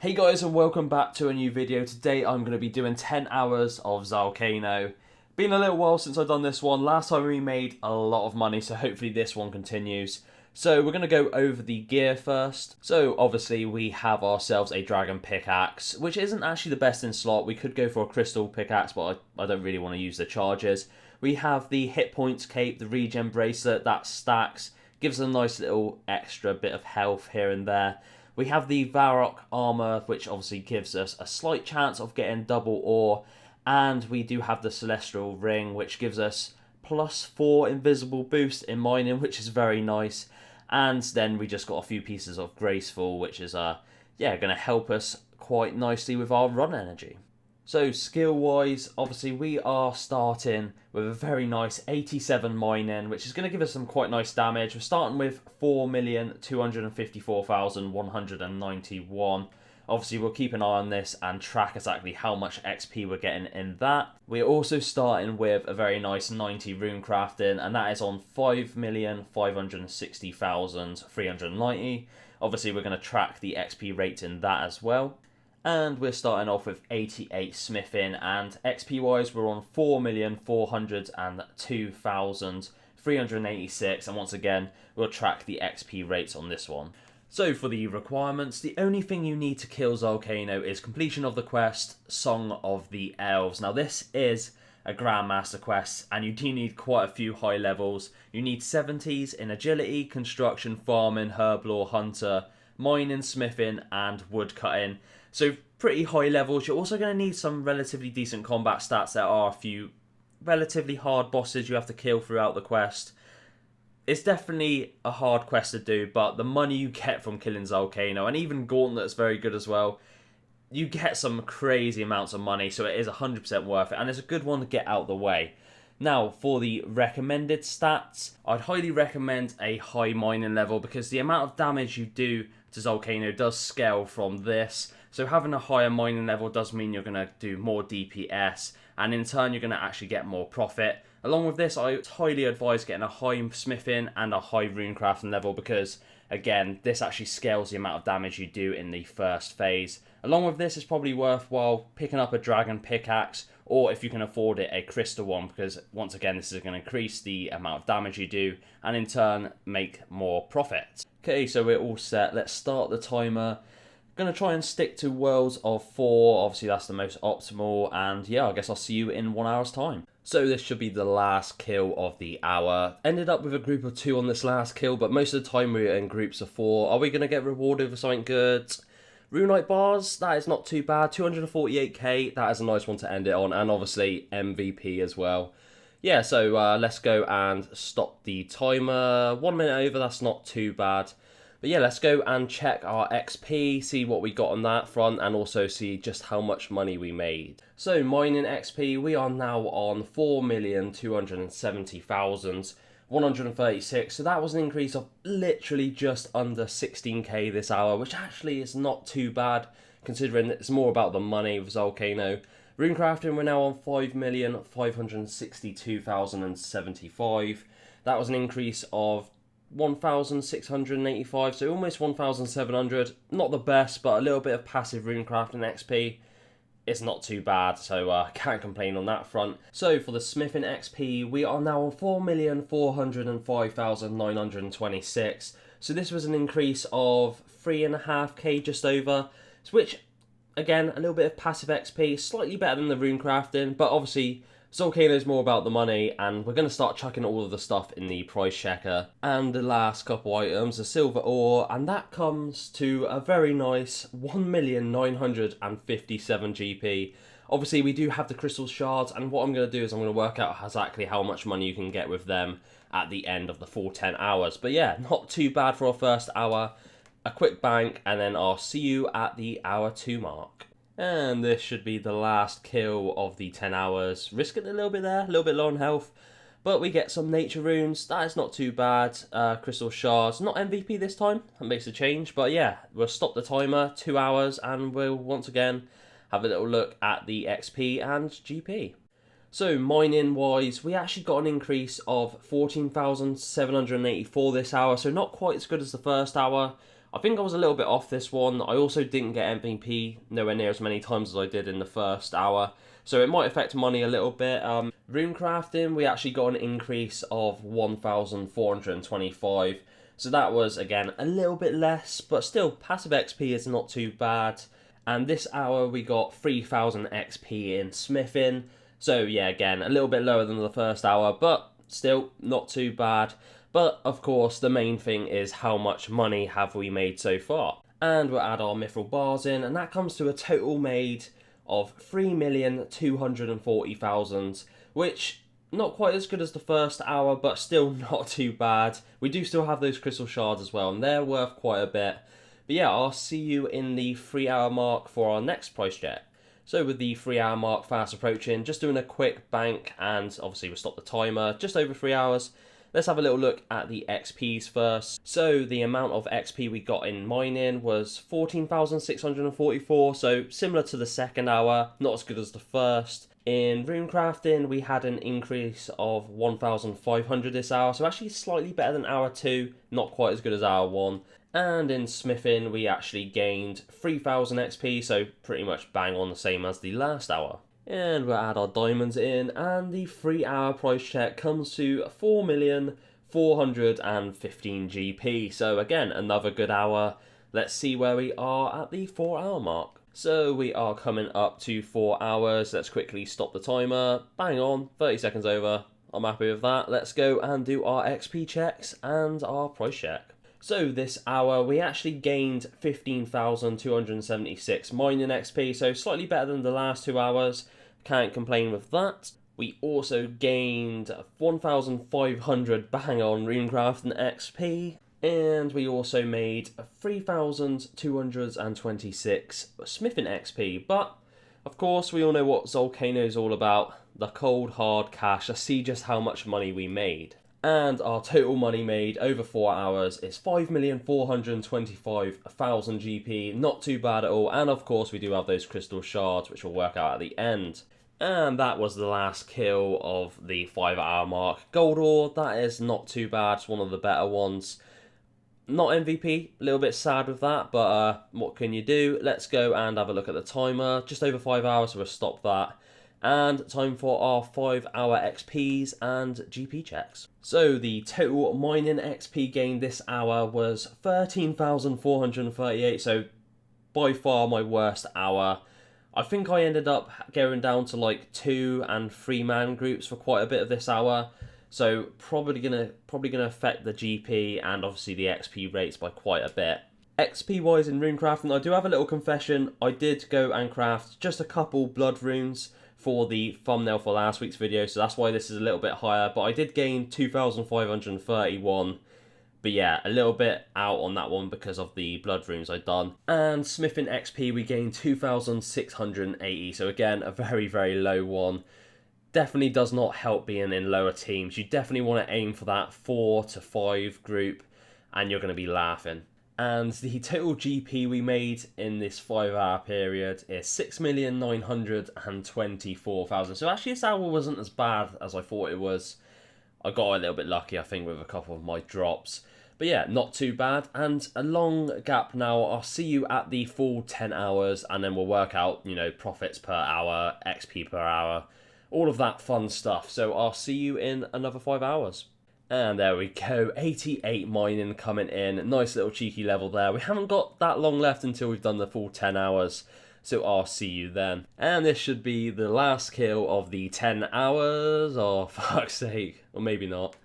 Hey guys, and welcome back to a new video. Today I'm going to be doing 10 hours of Zalcano. Been a little while since I've done this one. Last time we made a lot of money, so hopefully this one continues. So we're going to go over the gear first. So obviously we have ourselves a dragon pickaxe, which isn't actually the best in slot. We could go for a crystal pickaxe, but I don't really want to use the charges. We have the hit points cape, the regen bracelet that stacks, gives a nice little extra bit of health here and there. We have the Varrock armor, which obviously gives us a slight chance of getting double ore. And we do have the Celestial Ring, which gives us +4 invisible boost in mining, which is very nice. And then we just got a few pieces of Graceful, which is going to help us quite nicely with our run energy. So skill-wise, obviously we are starting with a very nice 87 mining, which is going to give us some quite nice damage. We're starting with 4,254,191. Obviously we'll keep an eye on this and track exactly how much XP we're getting in that. We're also starting with a very nice 90 rune crafting, and that is on 5,560,390. Obviously we're going to track the XP rate in that as well. And we're starting off with 88 smithing, and XP wise we're on 4,402,386, and once again we'll track the XP rates on this one. So for the requirements, the only thing you need to kill Zalcano is completion of the quest Song of the Elves. Now this is a Grandmaster quest, and you do need quite a few high levels. You need 70s in agility, construction, farming, herblore, hunter, mining, smithing and wood cutting. So pretty high levels. You're also going to need some relatively decent combat stats. There are a few relatively hard bosses you have to kill throughout the quest. It's definitely a hard quest to do, but the money you get from killing Zalcano, and even Gauntlet's very good as well, you get some crazy amounts of money, so it is 100% worth it, and it's a good one to get out of the way. Now, for the recommended stats, I'd highly recommend a high mining level, because the amount of damage you do to Zalcano does scale from this. So having a higher mining level does mean you're going to do more DPS, and in turn you're going to actually get more profit. Along with this, I highly advise getting a high smithing and a high rune crafting level, because again, this actually scales the amount of damage you do in the first phase. Along with this, it's probably worthwhile picking up a dragon pickaxe, or if you can afford it, a crystal one, because once again this is going to increase the amount of damage you do and in turn make more profit. Okay, so we're all set. Let's start the timer. Going to try and stick to worlds of 4, obviously that's the most optimal, and yeah, I guess I'll see you in 1 hour's time. So this should be the last kill of the hour. Ended up with a group of 2 on this last kill, but most of the time we're in groups of 4. Are we going to get rewarded for something good? Runite bars, that is not too bad. 248k, that is a nice one to end it on, and obviously MVP as well. Yeah, so let's go and stop the timer. 1 minute over, that's not too bad. But yeah, let's go and check our XP, see what we got on that front, and also see just how much money we made. So mining XP, we are now on 4,270,136. So that was an increase of literally just under 16k this hour, which actually is not too bad, considering it's more about the money with Zalcano. Rune crafting, we're now on 5,562,075. That was an increase of 1,685, so almost 1,700. Not the best, but a little bit of passive rune crafting XP. It's not too bad, so can't complain on that front. So for the smithing XP, we are now on 4,405,926. So this was an increase of 3.5k just over, which again, a little bit of passive XP, slightly better than the rune crafting, but obviously Zalcano is more about the money, and we're going to start chucking all of the stuff in the price checker. And the last couple items, a silver ore, and that comes to a very nice 1,957 GP. Obviously we do have the crystal shards, and what I'm going to do is I'm going to work out exactly how much money you can get with them at the end of the full 10 hours. But yeah, not too bad for our first hour. A quick bank, and then I'll see you at the hour 2 mark. And this should be the last kill of the 10 hours. Risking a little bit there, a little bit low on health. But we get some nature runes. That is not too bad. Crystal shards. Not MVP this time. That makes a change. But yeah, we'll stop the timer. 2 hours. And we'll once again have a little look at the XP and GP. So mining wise, we actually got an increase of 14,784 this hour. So not quite as good as the first hour. I think I was a little bit off this one. I also didn't get MVP nowhere near as many times as I did in the first hour, so it might affect money a little bit. Rune crafting, we actually got an increase of 1,425, so that was, again, a little bit less, but still, passive XP is not too bad. And this hour we got 3,000 XP in smithing, so yeah, again, a little bit lower than the first hour, but still not too bad. But of course, the main thing is how much money have we made so far. And we'll add our mithril bars in, and that comes to a total made of 3,240,000, which not quite as good as the first hour, but still not too bad. We do still have those crystal shards as well, and they're worth quite a bit. But yeah, I'll see you in the 3-hour mark for our next price check. So with the 3-hour mark fast approaching, just doing a quick bank, and obviously we'll stop the timer, just over 3 hours. Let's have a little look at the XPs first. So the amount of XP we got in mining was 14,644, so similar to the second hour, not as good as the first. In rune crafting, we had an increase of 1,500 this hour, so actually slightly better than hour 2, not quite as good as hour 1. And in smithing, we actually gained 3,000 XP, so pretty much bang on the same as the last hour. And we'll add our diamonds in, and the 3-hour price check comes to 4,415 GP. So again, another good hour. Let's see where we are at the 4-hour mark. So we are coming up to 4 hours. Let's quickly stop the timer. Bang on, 30 seconds over. I'm happy with that. Let's go and do our XP checks and our price check. So this hour, we actually gained 15,276 mining XP, so slightly better than the last 2 hours. Can't complain with that. We also gained 1,500 bang on runecrafting XP, and we also made 3,226 smithing XP. But of course, we all know what Zalcano is all about, the cold hard cash. Let's see just how much money we made. And our total money made over 4 hours is 5,425,000 GP. Not too bad at all. And of course, we do have those crystal shards, which will work out at the end. And that was the last kill of the 5-hour mark. Gold ore, that is not too bad. It's one of the better ones. Not MVP, a little bit sad with that, but what can you do? Let's go and have a look at the timer. Just over 5 hours, so we'll stop that. And time for our 5-hour XPs and GP checks. So the total mining XP gain this hour was 13,438, so by far my worst hour. I think I ended up going down to like 2 and 3 man groups for quite a bit of this hour, so probably gonna affect the GP and obviously the XP rates by quite a bit. XP wise in rune crafting, I do have a little confession. I did go and craft just a couple blood runes for the thumbnail for last week's video, so that's why this is a little bit higher, but I did gain 2,531, but yeah, a little bit out on that one because of the blood runes I'd done. And smithing XP, we gained 2,680, so again, a very, very low one. Definitely does not help being in lower teams. You definitely want to aim for that 4 to 5 group, and you're going to be laughing. And the total GP we made in this 5-hour period is 6,924,000. So actually this hour wasn't as bad as I thought it was. I got a little bit lucky, I think, with a couple of my drops. But yeah, not too bad. And a long gap now. I'll see you at the full 10 hours, and then we'll work out, you know, profits per hour, XP per hour, all of that fun stuff. So I'll see you in another 5 hours. And there we go, 88 mining coming in. Nice little cheeky level there. We haven't got that long left until we've done the full 10 hours. So I'll see you then. And this should be the last kill of the 10 hours. Oh, fuck's sake. Or maybe not.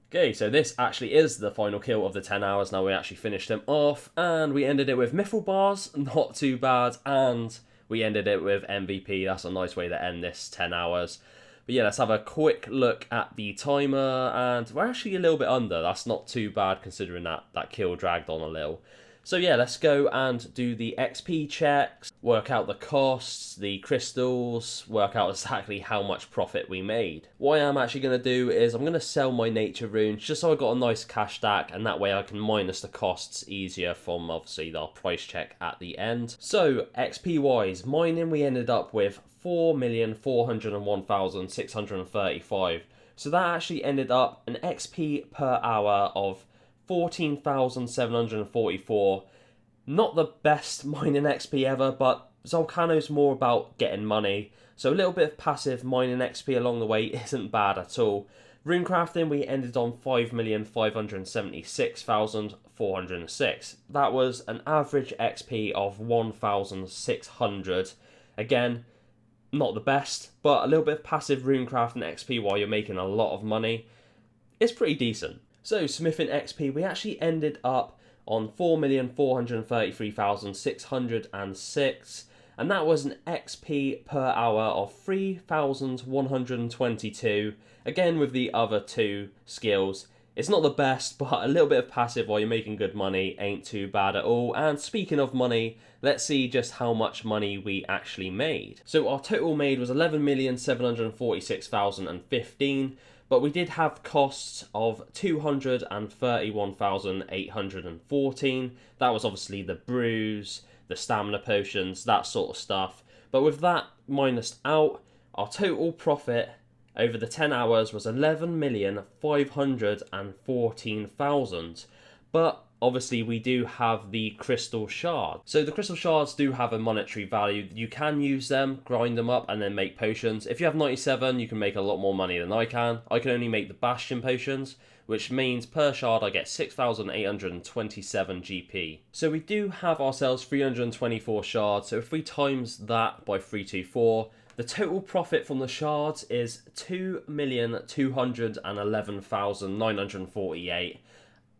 Okay, so this actually is the final kill of the 10 hours. Now we actually finished them off. And we ended it with mithril bars. Not too bad. And we ended it with MVP. That's a nice way to end this 10 hours. But yeah, let's have a quick look at the timer, and we're actually a little bit under. That's not too bad considering that kill dragged on a little. So yeah, let's go and do the XP checks, work out the costs, the crystals, work out exactly how much profit we made. What I am actually going to do is I'm going to sell my nature runes just so I got a nice cash stack, and that way I can minus the costs easier from obviously our price check at the end. So XP wise, mining we ended up with 4,401,635. So that actually ended up an XP per hour of 14,744. Not the best mining XP ever, but Zalcano's more about getting money, so a little bit of passive mining XP along the way isn't bad at all. Runecrafting, we ended on 5,576,406. That was an average XP of 1,600. Again, not the best, but a little bit of passive runecrafting XP while you're making a lot of money is pretty decent. So smithing XP, we actually ended up on 4,433,606, and that was an XP per hour of 3,122. Again, with the other two skills, it's not the best, but a little bit of passive while you're making good money ain't too bad at all. And speaking of money, let's see just how much money we actually made. So our total made was 11,746,015, but we did have costs of 231,814. That was obviously the brews, the stamina potions, that sort of stuff. But with that minused out, our total profit over the 10 hours was 11,514,000. But obviously we do have the crystal shards. So the crystal shards do have a monetary value. You can use them, grind them up, and then make potions. If you have 97, you can make a lot more money than I can. I can only make the bastion potions, which means per shard I get 6,827 GP. So we do have ourselves 324 shards, so if we times that by 324, the total profit from the shards is 2,211,948.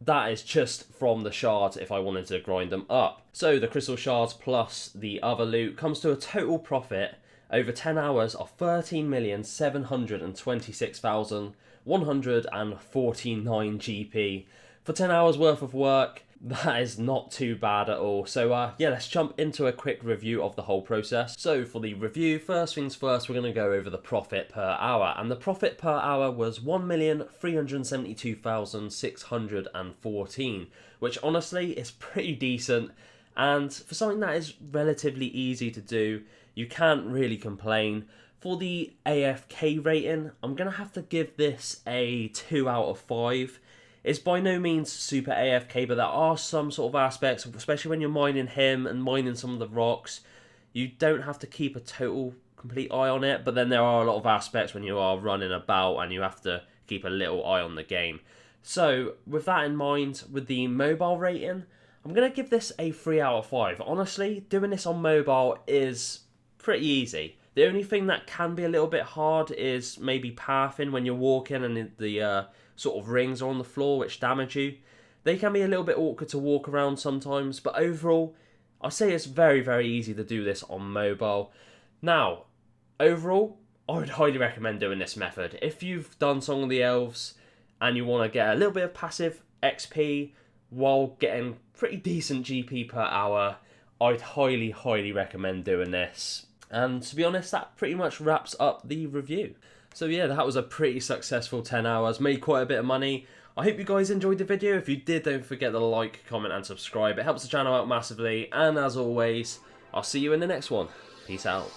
That is just from the shards if I wanted to grind them up. So the crystal shards plus the other loot comes to a total profit over 10 hours of 13,726,149 GP. For 10 hours worth of work, that is not too bad at all. So yeah, let's jump into a quick review of the whole process. So for the review, first things first, we're going to go over the profit per hour. And the profit per hour was 1,372,614, which honestly is pretty decent. And for something that is relatively easy to do, you can't really complain. For the AFK rating, I'm going to have to give this a 2 out of 5. It's by no means super AFK, but there are some sort of aspects, especially when you're mining him and mining some of the rocks, you don't have to keep a total complete eye on it, but then there are a lot of aspects when you are running about and you have to keep a little eye on the game. So with that in mind, with the mobile rating, I'm going to give this a 3 out of 5. Honestly, doing this on mobile is pretty easy. The only thing that can be a little bit hard is maybe pathing when you're walking and the sort of rings are on the floor which damage you. They can be a little bit awkward to walk around sometimes, but overall, I say it's very, very easy to do this on mobile. Now, overall, I would highly recommend doing this method. If you've done Song of the Elves and you want to get a little bit of passive XP while getting pretty decent GP per hour, I'd highly, highly recommend doing this. And to be honest, that pretty much wraps up the review. So yeah, that was a pretty successful 10 hours, made quite a bit of money. I hope you guys enjoyed the video. If you did, don't forget to like, comment and subscribe. It helps the channel out massively. And as always, I'll see you in the next one. Peace out.